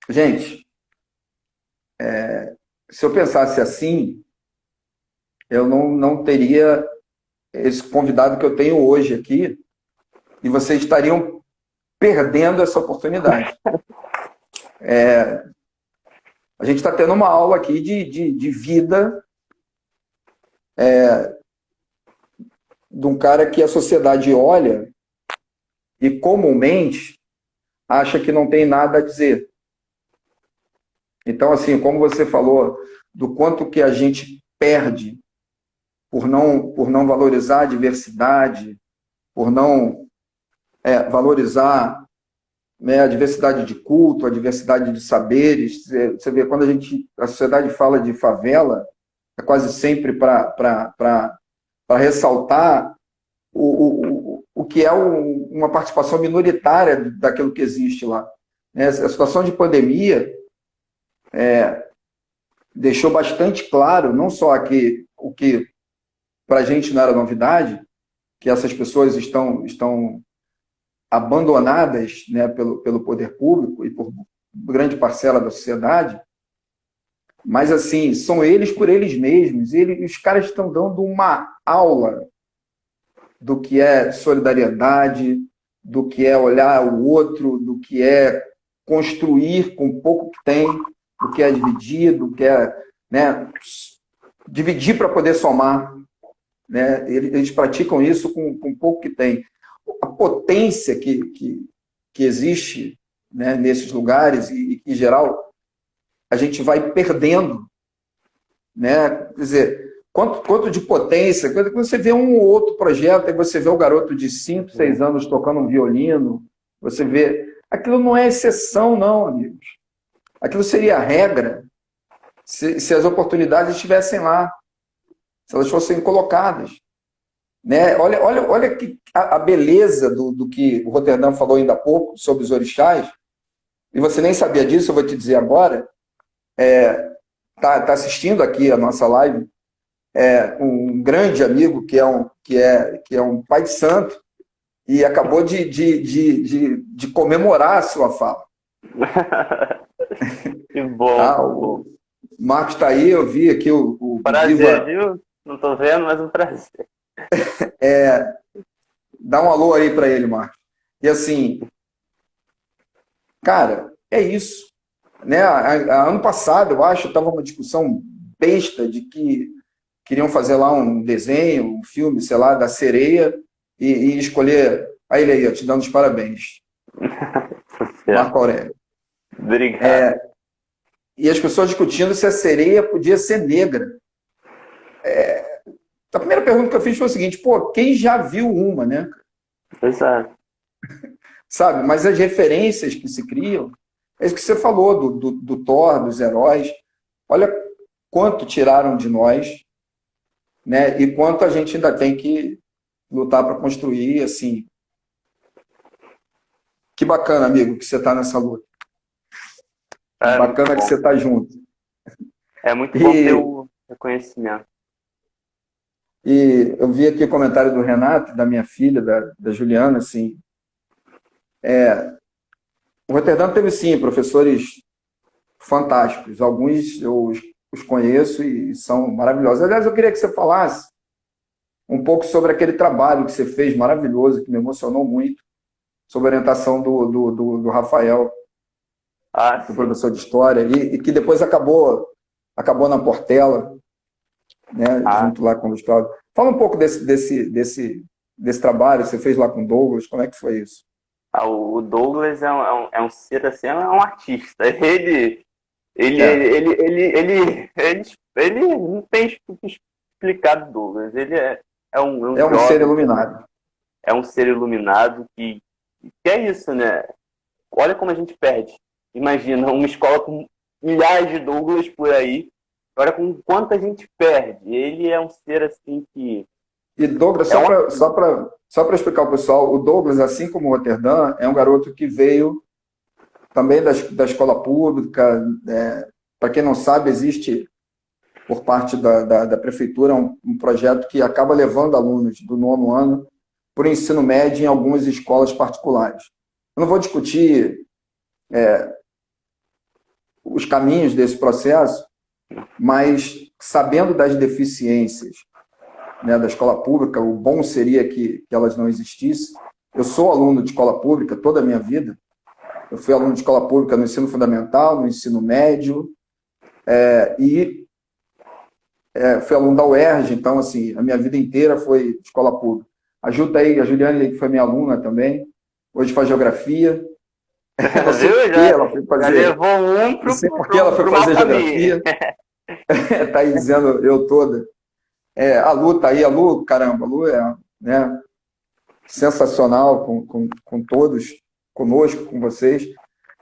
Gente, se eu pensasse assim, eu não teria esse convidado que eu tenho hoje aqui, e vocês estariam perdendo essa oportunidade. A gente está tendo uma aula aqui de vida de um cara que a sociedade olha e comumente acha que não tem nada a dizer. Então, assim, como você falou, do quanto que a gente perde por não valorizar a diversidade, por não valorizar, né, a diversidade de culto, a diversidade de saberes. Você vê, quando a sociedade fala de favela, é quase sempre para ressaltar o que é uma participação minoritária daquilo que existe lá. A situação de pandemia deixou bastante claro, não só aqui, o que para a gente não era novidade, que essas pessoas estão abandonadas, né, pelo poder público e por grande parcela da sociedade, mas assim, são eles por eles mesmos. Os caras estão dando uma aula do que é solidariedade, do que é olhar o outro, do que é construir com pouco que tem, do que é dividir, do que é, né, dividir para poder somar. Né? Eles praticam isso com pouco que tem. A potência que existe, né, nesses lugares, e em geral a gente vai perdendo. Né? Quer dizer, quanto de potência, quando você vê um ou outro projeto, aí você vê o garoto de 5, 6 anos tocando um violino, você vê. Aquilo não é exceção, não, amigos. Aquilo seria a regra se as oportunidades estivessem lá, se elas fossem colocadas. Né? Olha a beleza do que o Roterdã falou ainda há pouco sobre os orixás, e você nem sabia disso, eu vou te dizer agora. Tá assistindo aqui a nossa live um grande amigo que é um pai de santo e acabou de comemorar a sua fala. Que bom. Tá? Marcos está aí, eu vi aqui o Prazer, Viva. viu? Não tô vendo, mas um prazer. Dá um alô aí para ele, Marcos. E assim, cara, é isso. Né? Ano passado, eu acho, estava uma discussão besta de que queriam fazer lá um desenho, um filme, sei lá, da sereia e escolher. Aí ele aí, ó, te dando os parabéns, Marco Aurélio. Obrigado. E as pessoas discutindo se a sereia podia ser negra. A primeira pergunta que eu fiz foi o seguinte: pô, quem já viu uma, né? Exato. Sabe? Mas as referências que se criam, é isso que você falou do Thor, dos heróis. Olha quanto tiraram de nós, né? E quanto a gente ainda tem que lutar para construir, assim. Que bacana, amigo, que você está nessa luta. É muito Bacana que bom. você está junto. É muito bom ter E, o reconhecimento. e eu vi aqui o comentário do Renato, da minha filha, da Juliana, assim. O Roterdã teve, sim, professores fantásticos. Alguns eu os conheço e são maravilhosos. Aliás, eu queria que você falasse um pouco sobre aquele trabalho que você fez maravilhoso, que me emocionou muito, sobre a orientação do Rafael, Ah, do sim. professor de História, e que depois acabou na Portela, né, Ah, junto lá com o Gustavo. Fala um pouco desse trabalho que você fez lá com o Douglas, como é que foi isso? o Douglas é um ser assim, é um artista. Ele, É, ele, ele, ele, ele não tem o que explicar do Douglas. Ele é um é um ser jovem, iluminado. é um ser iluminado que é isso, né? Olha como a gente perde. Imagina uma escola com milhares de Douglas por aí. Olha com quanto a gente perde. Ele é um ser assim que E Douglas, é só um para artista. só só explicar ao pessoal, o Douglas, assim como o Roterdã, é um garoto que veio também da escola pública. Para quem não sabe, existe por parte da prefeitura um projeto que acaba levando alunos do nono ano para o ensino médio em algumas escolas particulares. Eu não vou discutir os caminhos desse processo, mas sabendo das deficiências, né, da escola pública, o bom seria que elas não existissem. Eu sou aluno de escola pública toda a minha vida. Eu fui aluno de escola pública no ensino fundamental, no ensino médio, e fui aluno da UERJ, então, assim, a minha vida inteira foi escola pública. Ajuda aí, a Juliane, que foi minha aluna também, hoje faz geografia. Não sei por Viu? que ela foi Já fazer, levou um não sei por que ela foi pro mau fazer caminho. geografia. Está aí dizendo eu toda. A Lu tá aí, a Lu, caramba, a Lu é, né, sensacional com todos, conosco, com vocês.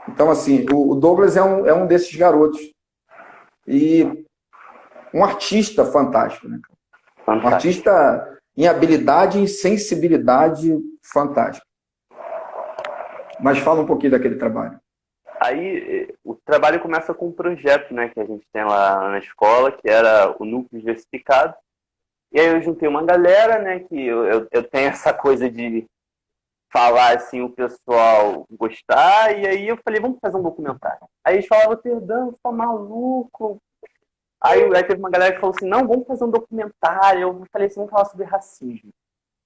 Então, assim, o Douglas é um desses garotos. E um artista fantástico, né? Um Fantástico. artista em habilidade e sensibilidade fantástica. Mas fala um pouquinho daquele trabalho. Aí o trabalho começa com um projeto, né, que a gente tem lá na escola, que era o núcleo diversificado. E aí eu juntei uma galera, né, que eu tenho essa coisa de falar assim, o pessoal gostar, e aí eu falei, vamos fazer um documentário. Aí eles falavam, Terdão, você tá maluco? Aí teve uma galera que falou assim, não, vamos fazer um documentário. Eu falei assim, vamos falar sobre racismo.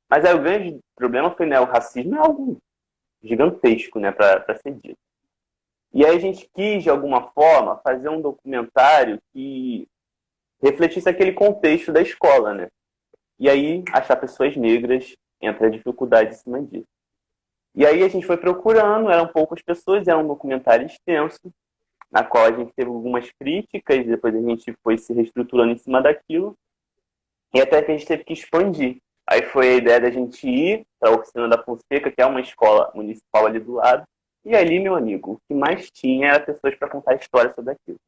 Mas aí o grande problema foi, né, o racismo é algo gigantesco, né, para ser dito. E aí a gente quis, de alguma forma, fazer um documentário que refletisse aquele contexto da escola, né? E aí achar pessoas negras entra a dificuldade em cima disso. E aí a gente foi procurando, eram poucas pessoas, era um documentário extenso, na qual a gente teve algumas críticas, depois a gente foi se reestruturando em cima daquilo, e até que a gente teve que expandir. Aí foi a ideia da gente ir para a Oficina da Fonseca, que é uma escola municipal ali do lado, e ali, meu amigo, o que mais tinha era pessoas para contar histórias sobre aquilo.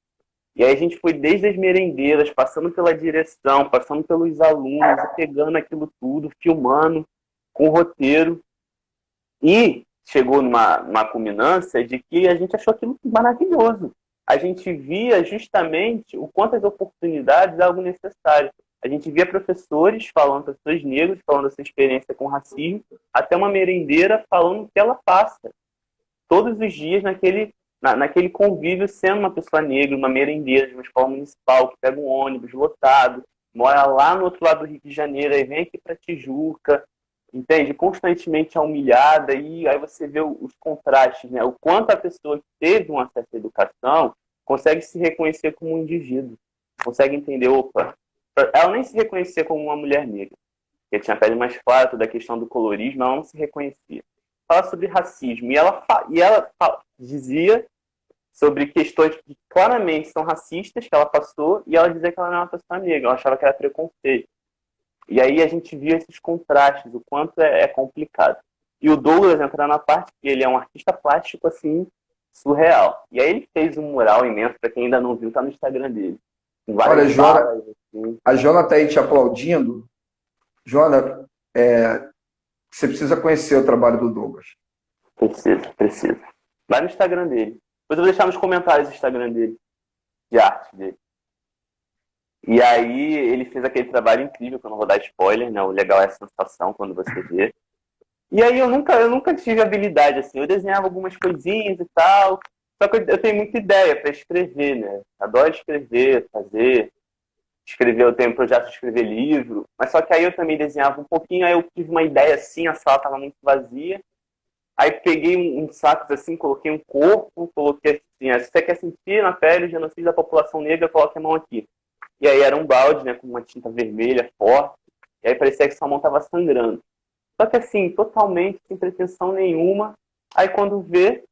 E aí a gente foi desde as merendeiras, passando pela direção, passando pelos alunos, pegando aquilo tudo, filmando, com o roteiro, e chegou numa culminância de que a gente achou aquilo maravilhoso. A gente via justamente o quanto as oportunidades é algo necessário. A gente via professores falando, professores negros falando da sua experiência com racismo, até uma merendeira falando o que ela passa todos os dias naquele naquele convívio, sendo uma pessoa negra, uma merendeira de uma escola municipal, que pega um ônibus lotado, mora lá no outro lado do Rio de Janeiro, aí vem aqui para Tijuca, entende? Constantemente é humilhada, e aí você vê os contrastes, né? O quanto a pessoa que teve um acesso à educação consegue se reconhecer como um indivíduo, consegue entender, opa, ela nem se reconhecia como uma mulher negra, porque tinha a pele mais clara, toda a questão do colorismo, ela não se reconhecia. Fala sobre racismo, e ela dizia sobre questões que claramente são racistas que ela passou, e ela dizia que ela não era uma pessoa negra, ela achava que era preconceito. E aí a gente viu esses contrastes, o quanto é complicado. E o Douglas entra na parte que ele é um artista plástico, assim, surreal. E aí ele fez um mural imenso, para quem ainda não viu, tá no Instagram dele. Com Olha, várias Joana, falas, assim. a Joana está aí te aplaudindo. Joana, você precisa conhecer o trabalho do Douglas. Precisa. Vai no Instagram dele. Depois eu vou deixar nos comentários o Instagram dele, de arte dele. E aí ele fez aquele trabalho incrível, que eu não vou dar spoiler, né? O legal é a sensação quando você vê. E aí eu nunca tive habilidade, assim. Eu desenhava algumas coisinhas e tal. Só que eu tenho muita ideia para escrever, né? Adoro escrever, fazer. Escrever, eu tenho um projeto de escrever livro. Mas só que aí eu também desenhava um pouquinho, aí eu tive uma ideia assim, a sala estava muito vazia. Aí peguei um saco assim, coloquei um corpo, coloquei assim, se você quer sentir na pele o genocídio da população negra, coloque a mão aqui. E aí era um balde, né, com uma tinta vermelha forte, e aí parecia que sua mão estava sangrando. Só que assim, totalmente sem pretensão nenhuma. Aí quando vê,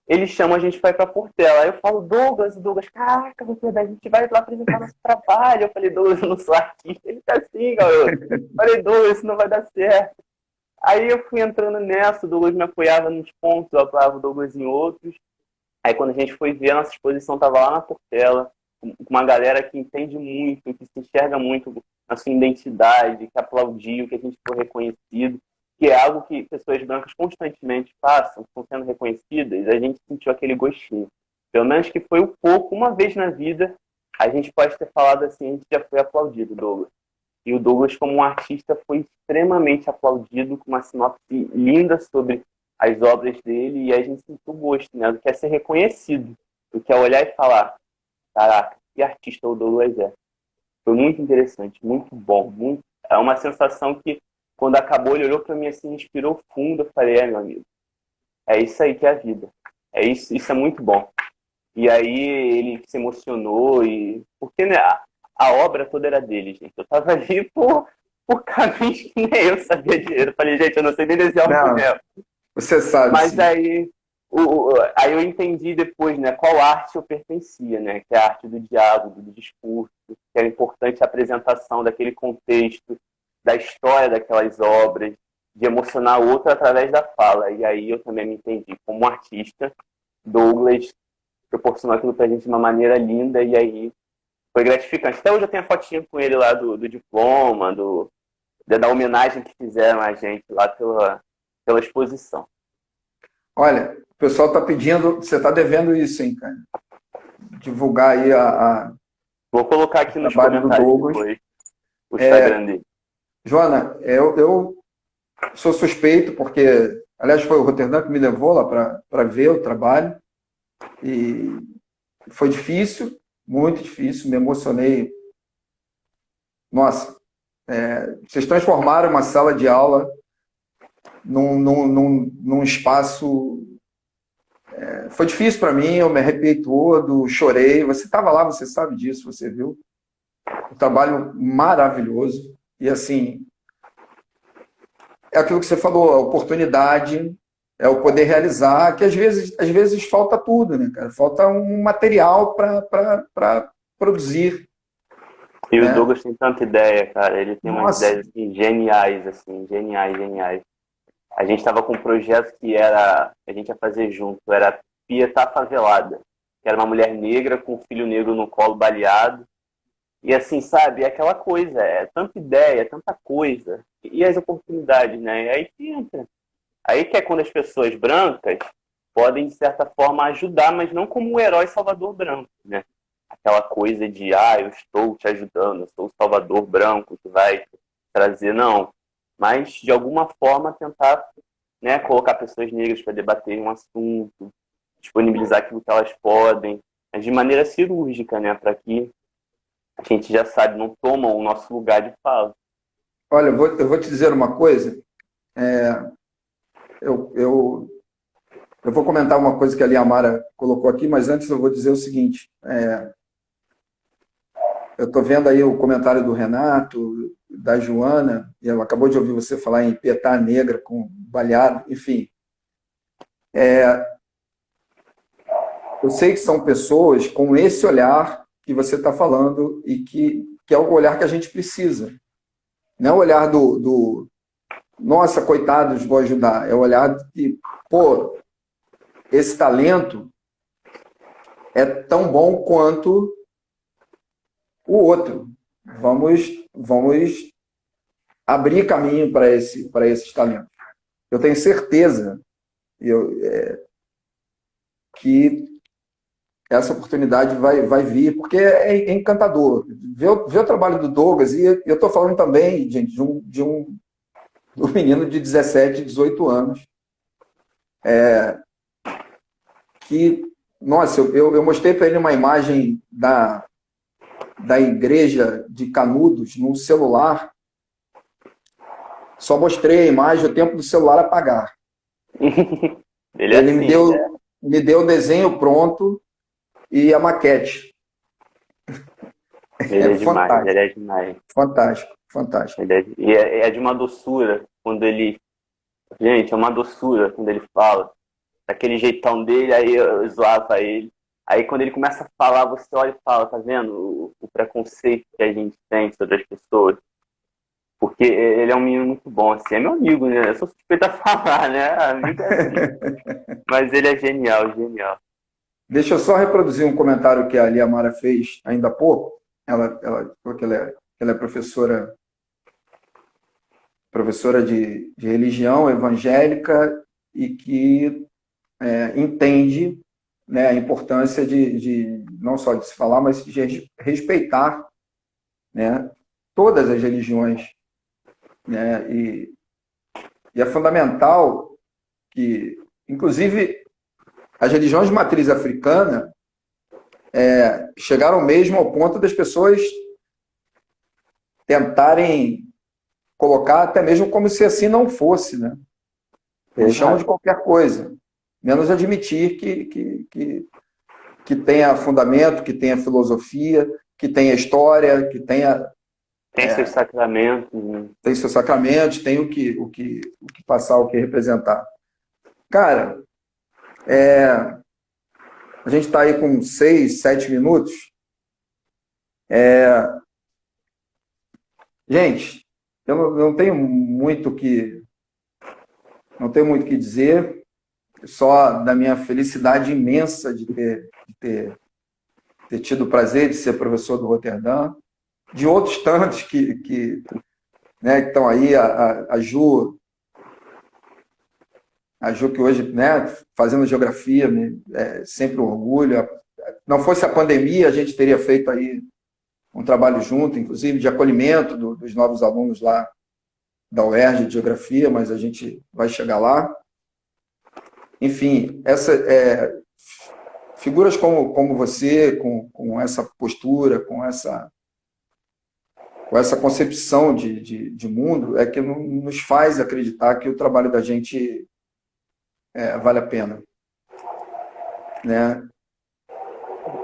ele chama a gente para ir pra Portela. Aí eu falo, Douglas, caraca, a gente vai lá apresentar nosso trabalho. Eu falei, Douglas, eu não sou artista. Ele tá assim, garoto. Eu falei, Douglas, isso não vai dar certo. Aí eu fui entrando nessa, o Douglas me apoiava nos pontos, eu apoiava o Douglas em outros. Aí quando a gente foi ver, a nossa exposição estava lá na Portela, com uma galera que entende muito, que se enxerga muito na sua identidade, que aplaudiu, que a gente foi reconhecido, que é algo que pessoas brancas constantemente passam, estão sendo reconhecidas, a gente sentiu aquele gostinho. Pelo menos que foi um pouco, uma vez na vida, a gente pode ter falado assim, a gente já foi aplaudido, Douglas. E o Douglas, como um artista, foi extremamente aplaudido, com uma sinopse linda sobre as obras dele, e a gente sentiu o gosto, né? Do que é ser reconhecido, do que é olhar e falar, caraca, que artista o Douglas é. Foi muito interessante, muito bom. É uma sensação que, quando acabou, ele olhou para mim assim, inspirou fundo, eu falei, meu amigo, é isso aí que é a vida. É isso é muito bom. E aí ele se emocionou, porque né, a obra toda era dele, gente. Eu tava ali por caminhos que nem eu sabia dinheiro. Eu falei, gente, eu não sei nem desenhar um boneco. Você sabe, Mas sim. aí eu entendi depois, né, qual arte eu pertencia, né? Que é a arte do diálogo, do discurso, que era importante a apresentação daquele contexto, da história daquelas obras, de emocionar o outro através da fala. E aí eu também me entendi como artista. Douglas proporcionou aquilo pra gente de uma maneira linda, e aí foi gratificante. Até hoje eu tenho a fotinha com ele lá do diploma, da homenagem que fizeram a gente lá pela exposição. Olha, o pessoal está pedindo, você está devendo isso, hein, cara? Divulgar aí Vou colocar aqui o nos trabalho do comentários Douglas. depois o Instagram dele. Joana, eu sou suspeito, porque, aliás, foi o Roterdã que me levou lá para ver o trabalho, e foi difícil, muito difícil, me emocionei. Nossa, vocês transformaram uma sala de aula num espaço. Foi difícil para mim, eu me arrepiei todo, chorei. Você estava lá, você sabe disso, você viu. Um trabalho maravilhoso. E assim, é aquilo que você falou, a oportunidade, é o poder realizar, que às vezes falta tudo, né, cara? Falta um material para produzir. E o Né? Douglas tem tanta ideia, cara. Ele tem umas Nossa, ideias assim, geniais, assim, geniais. A gente estava com um projeto que a gente ia fazer junto, era Pietá Favelada, que era uma mulher negra com um filho negro no colo baleado. E assim, sabe, é aquela coisa, é tanta ideia, tanta coisa. E as oportunidades, né? E aí que entra. Aí que é quando as pessoas brancas podem, de certa forma, ajudar, mas não como o herói salvador branco, né? Aquela coisa de, eu estou te ajudando, eu sou o salvador branco que vai trazer, não. Mas, de alguma forma, tentar, né, colocar pessoas negras para debater um assunto, disponibilizar aquilo que elas podem, mas de maneira cirúrgica, né? Para que a gente já sabe, não tomam o nosso lugar de fala. Olha, eu vou te dizer uma coisa. Eu vou comentar uma coisa que a Liamara colocou aqui, mas antes eu vou dizer o seguinte. Eu estou vendo aí o comentário do Renato, da Joana, e ela acabou de ouvir você falar em Pietá Negra com baleado, enfim. Eu sei que são pessoas com esse olhar que você está falando e que é o olhar que a gente precisa. Não é o olhar do nossa, coitados, vou ajudar. É o olhar de, pô, esse talento é tão bom quanto o outro. Vamos abrir caminho para esses talentos. Eu tenho certeza que essa oportunidade vai vir, porque é encantador. Ver o trabalho do Douglas, e eu estou falando também, gente, de um menino de 17, 18 anos, que, nossa, eu mostrei para ele uma imagem da igreja de Canudos no celular, só mostrei a imagem, o tempo do celular apagar. Ele assim, me deu o desenho pronto e a maquete. Ele é demais, fantástico. Ele é demais. Fantástico. E é de uma doçura quando ele... Gente, é uma doçura quando ele fala. Daquele jeitão dele, aí eu zoava ele. Aí quando ele começa a falar, você olha e fala, tá vendo o preconceito que a gente tem sobre as pessoas? Porque ele é um menino muito bom, assim, é meu amigo, né? Eu sou suspeito a falar, né? Amigo é assim. Mas ele é genial. Deixa eu só reproduzir um comentário que a Liamara fez ainda há pouco. Ela falou que ela é professora de religião evangélica e que entende, né, a importância de não só de se falar, mas de respeitar, né, todas as religiões, né, e é fundamental que, inclusive, as religiões de matriz africana chegaram mesmo ao ponto das pessoas tentarem colocar até mesmo como se assim não fosse, né? Eles chamam de qualquer coisa, menos admitir que tenha fundamento, que tenha filosofia, que tenha história, que tenha... Tem seus sacramentos. Né? Tem seus sacramentos, tem o que passar, o que representar. Cara, a gente está aí com 6, 7 minutos. Gente, eu não tenho muito o que dizer, só da minha felicidade imensa de ter tido o prazer de ser professor do Roterdã, de outros tantos que estão aí, a Ju que hoje, né, fazendo geografia, é sempre um orgulho. Não fosse a pandemia, a gente teria feito aí um trabalho junto, inclusive de acolhimento dos novos alunos lá da UERJ de geografia, mas a gente vai chegar lá. Enfim, figuras como você, com essa postura, com essa concepção de mundo, é que nos faz acreditar que o trabalho da gente vale a pena. Né?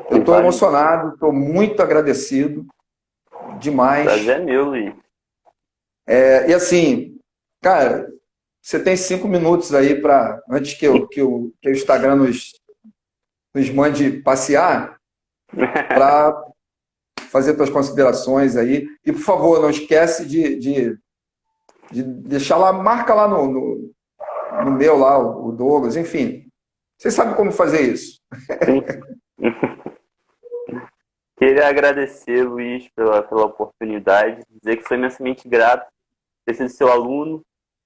Eu estou emocionado, estou muito agradecido, demais. Prazer é meu, Luiz. E assim, cara, você tem 5 minutos aí para, antes que o Instagram nos mande passear, para fazer suas considerações aí. E, por favor, não esquece de deixar lá, marca lá no meu, lá, o Douglas, enfim. Vocês sabem como fazer isso. Queria agradecer, Luiz, pela oportunidade, dizer que sou imensamente grato por ter sido seu aluno,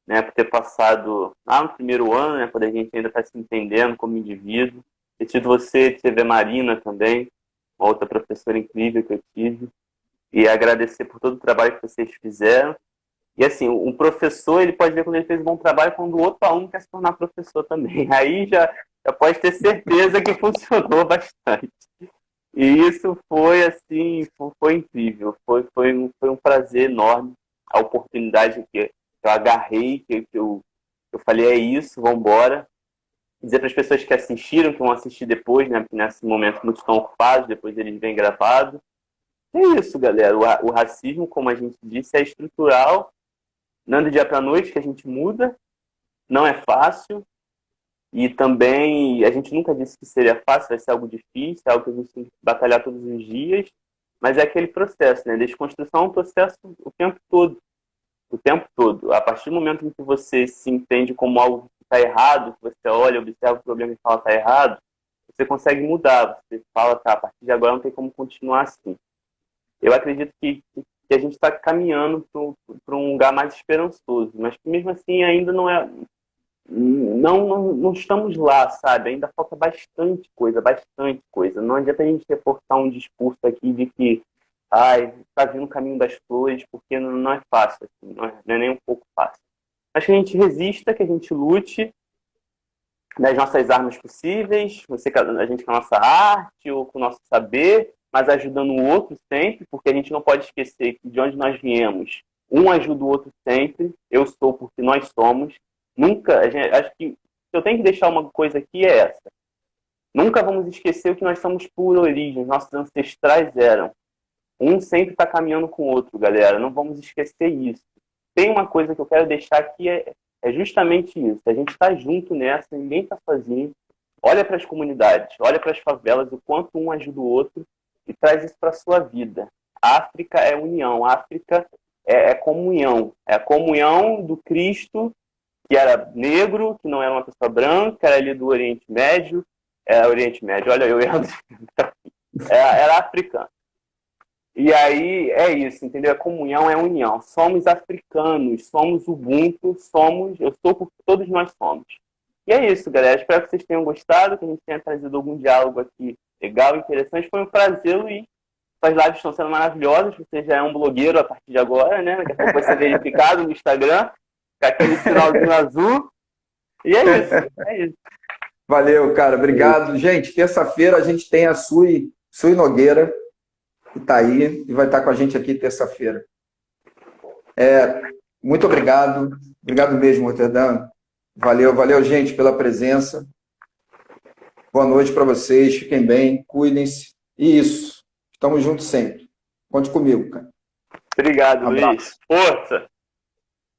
né, por ter passado lá no primeiro ano, né, quando a gente ainda está se entendendo como indivíduo, ter tido você, teve a Marina também, uma outra professora incrível que eu tive, e agradecer por todo o trabalho que vocês fizeram. E assim, um professor, ele pode ver quando ele fez um bom trabalho quando o outro aluno quer se tornar professor também. Aí já Já pode ter certeza que funcionou bastante. E isso foi, assim, foi incrível. Foi um prazer enorme. A oportunidade que eu agarrei, eu falei, é isso, vamos embora. Dizer para as pessoas que assistiram, que vão assistir depois, né? Porque nesse momento muitos estão ocupados, depois eles vêm gravado. É isso, galera. O racismo, como a gente disse, é estrutural. Não é do dia para a noite que a gente muda. Não é fácil. E também, a gente nunca disse que seria fácil, vai ser algo difícil, é algo que a gente tem que batalhar todos os dias. Mas é aquele processo, né? Desconstrução é um processo o tempo todo. O tempo todo. A partir do momento em que você se entende como algo que está errado, que você olha, observa o problema e fala que está errado, você consegue mudar. Você fala, tá, a partir de agora não tem como continuar assim. Eu acredito que a gente está caminhando para um lugar mais esperançoso, mas que mesmo assim ainda não é. Não estamos lá, sabe? Ainda falta bastante coisa, bastante coisa. Não adianta a gente reportar um discurso aqui de que tá vindo o caminho das flores, porque não é fácil, assim, não é nem um pouco fácil. Mas que a gente resista, que a gente lute das nossas armas possíveis, a gente com a nossa arte ou com o nosso saber, mas ajudando o outro sempre, porque a gente não pode esquecer que de onde nós viemos, um ajuda o outro sempre, eu sou porque nós somos. Nunca, acho que se eu tenho que deixar uma coisa aqui é essa. Nunca vamos esquecer o que nós somos por origem, nossos ancestrais eram. Um sempre está caminhando com o outro, galera. Não vamos esquecer isso. Tem uma coisa que eu quero deixar aqui, é justamente isso. A gente está junto nessa, ninguém está sozinho. Olha para as comunidades, olha para as favelas, o quanto um ajuda o outro e traz isso para a sua vida. A África é união, a África é comunhão. É a comunhão do Cristo, que era negro, que não era uma pessoa branca, era ali do Oriente Médio. Oriente Médio, olha, eu errando. Era africano. E aí é isso, entendeu? A comunhão é a união. Somos africanos, somos Ubuntu, eu sou porque todos nós somos. E é isso, galera. Espero que vocês tenham gostado, que a gente tenha trazido algum diálogo aqui legal, interessante. Foi um prazer, Luiz. Suas lives estão sendo maravilhosas. Você já é um blogueiro a partir de agora, né? Daqui a pouco vai ser verificado no Instagram, com aquele sinalzinho azul. E é isso. Valeu, cara. Obrigado. Gente, terça-feira a gente tem a Sui Nogueira, que está aí e vai estar com a gente aqui terça-feira. Muito obrigado. Obrigado mesmo, Roterdã. Valeu, gente, pela presença. Boa noite para vocês. Fiquem bem, cuidem-se. E isso. Estamos juntos sempre. Conte comigo, cara. Obrigado, Luiz. Força!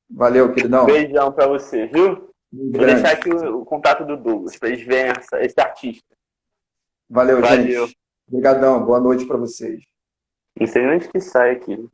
Valeu, queridão. Beijão para você, viu? Vou deixar aqui o contato do Douglas, para eles verem esse artista. Valeu, gente. Obrigadão. Boa noite para vocês. Não sei nem onde que sai aqui.